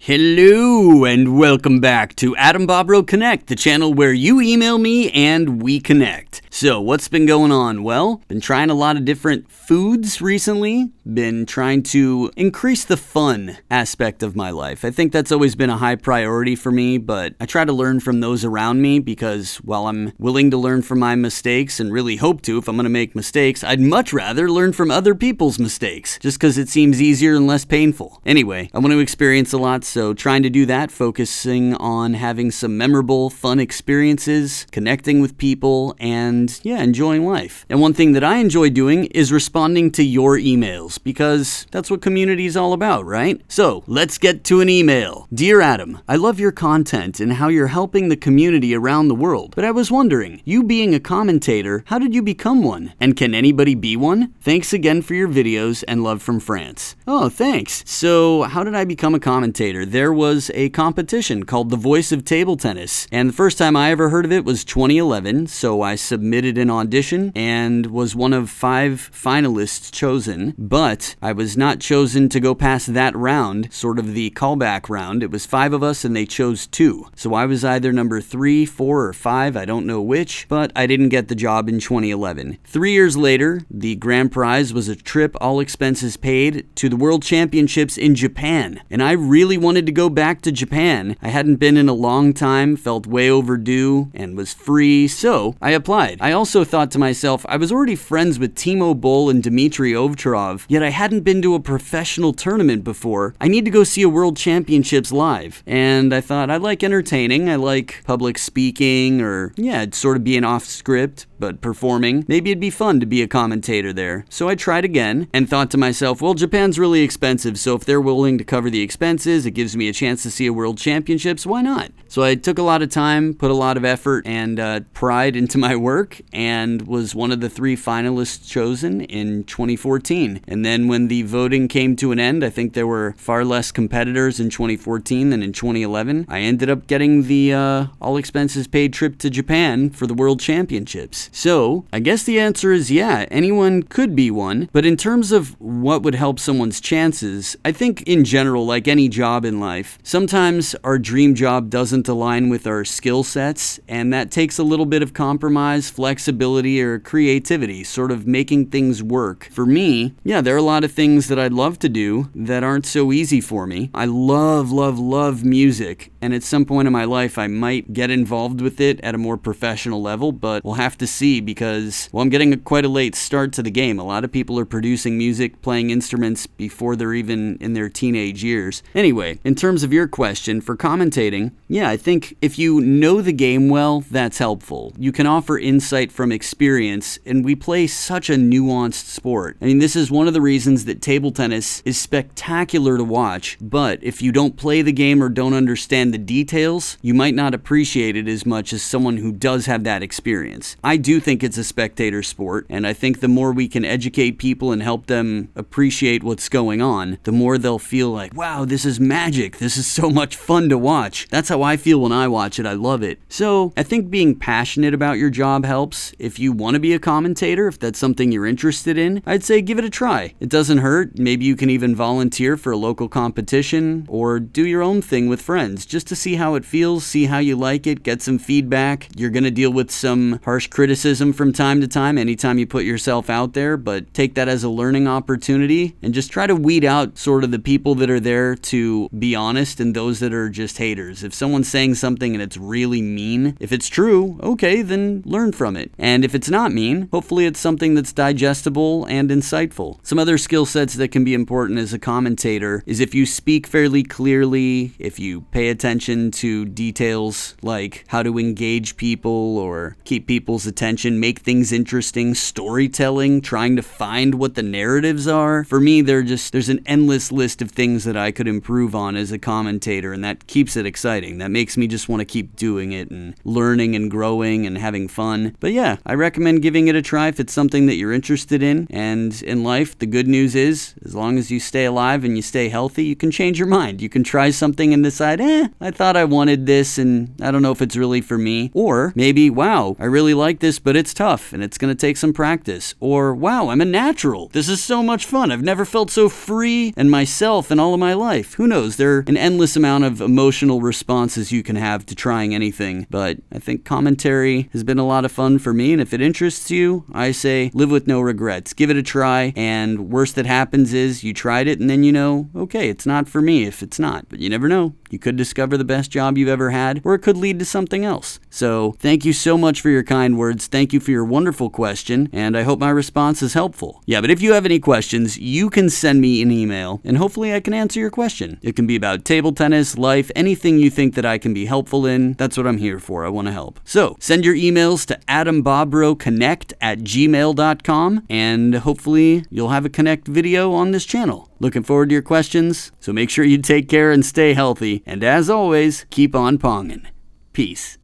Hello and welcome back to AdamBobrowConnect, the channel where you email me and we connect. So what's been going on? Well, been trying a lot of different foods recently. Been trying to increase the fun aspect of my life. I think that's always been a high priority for me, but I try to learn from those around me because while I'm willing to learn from my mistakes and really hope to, if I'm going to make mistakes, I'd much rather learn from other people's mistakes just because it seems easier and less painful. Anyway, I want to experience a lot, so trying to do that, focusing on having some memorable, fun experiences, connecting with people, and enjoying life. And one thing that I enjoy doing is responding to your emails because that's what community is all about, right? So let's get to an email. Dear Adam, I love your content and how you're helping the community around the world, but I was wondering, you being a commentator, how did you become one? And can anybody be one? Thanks again for your videos and love from France. Oh, thanks. So how did I become a commentator? There was a competition called The Voice of Table Tennis, and the first time I ever heard of it was 2011, so I submitted an audition and was one of 5 finalists chosen, but I was not chosen to go past that round, sort of the callback round. It was 5 of us and they chose 2, so I was either number 3, 4, or 5, I don't know which, but I didn't get the job in 2011. 3 years later, the grand prize was a trip, all expenses paid, to the World Championships in Japan, and I really wanted to go back to Japan. I hadn't been in a long time, felt way overdue, and was free, so I applied. I also thought to myself, I was already friends with Timo Boll and Dmitry Ovtcharov, yet I hadn't been to a professional tournament before. I need to go see a World Championships live. And I thought, I like entertaining, I like public speaking, or sort of being off script, but performing. Maybe it'd be fun to be a commentator there. So I tried again, and thought to myself, well, Japan's really expensive, so if they're willing to cover the expenses, it gives me a chance to see a World Championships, why not? So I took a lot of time, put a lot of effort and pride into my work, and was one of the 3 finalists chosen in 2014. And then when the voting came to an end, I think there were far less competitors in 2014 than in 2011. I ended up getting the all expenses paid trip to Japan for the World Championships. So I guess the answer is anyone could be one, but in terms of what would help someone's chances, I think in general, like any job in life, sometimes our dream job doesn't align with our skill sets, and that takes a little bit of compromise, flexibility, or creativity, sort of making things work. For me, there are a lot of things that I'd love to do that aren't so easy for me. I love music, and at some point in my life I might get involved with it at a more professional level, but we'll have to see because, I'm getting quite a late start to the game. A lot of people are producing music, playing instruments before they're even in their teenage years. Anyway, in terms of your question, for commentating, I think if you know the game well, that's helpful. You can offer insight from experience, and we play such a nuanced sport. I mean, this is one of the reasons that table tennis is spectacular to watch, but if you don't play the game or don't understand the details, you might not appreciate it as much as someone who does have that experience. I do think it's a spectator sport, and I think the more we can educate people and help them appreciate what's going on, the more they'll feel like, wow, this is magic, this is so much fun to watch. That's how I feel when I watch it. I love it. So I think being passionate about your job helps. If you want to be a commentator, if that's something you're interested in, I'd say give it a try. It doesn't hurt. Maybe you can even volunteer for a local competition or do your own thing with friends just to see how it feels, see how you like it, get some feedback. You're going to deal with some harsh criticism from time to time anytime you put yourself out there, but take that as a learning opportunity and just try to weed out sort of the people that are there to be honest and those that are just haters. If someone's saying something and it's really mean, if it's true, okay, then learn from it. And if it's not mean, hopefully it's something that's digestible and insightful. Some other skill sets that can be important as a commentator is if you speak fairly clearly, if you pay attention to details like how to engage people or keep people's attention, make things interesting, storytelling, trying to find what the narratives are. For me, there's an endless list of things that I could improve on as a commentator, and that keeps it exciting. That makes me just want to keep doing it and learning and growing and having fun. But yeah, I recommend giving it a try if it's something that you're interested in. And in life, the good news is, as long as you stay alive and you stay healthy, you can change your mind. You can try something and decide, I thought I wanted this and I don't know if it's really for me. Or maybe, wow, I really like this, but it's tough and it's going to take some practice. Or, wow, I'm a natural. This is so much fun. I've never felt so free and myself in all of my life. Who knows? There are an endless amount of emotional responses you can have to trying anything. But I think commentary has been a lot of fun for me. And if it interests you, I say live with no regrets. Give it a try. And worst that happens is you tried it and then you know, okay, it's not for me if it's not. But you never know. You could discover the best job you've ever had, or it could lead to something else. So thank you so much for your kind words. Thank you for your wonderful question, and I hope my response is helpful. Yeah, but if you have any questions, you can send me an email, and hopefully I can answer your question. It can be about table tennis, life, anything you think that I can be helpful in. That's what I'm here for. I want to help. So send your emails to AdamBobrowConnect@gmail.com, and hopefully you'll have a Connect video on this channel. Looking forward to your questions, so make sure you take care and stay healthy. And as always, keep on ponging. Peace.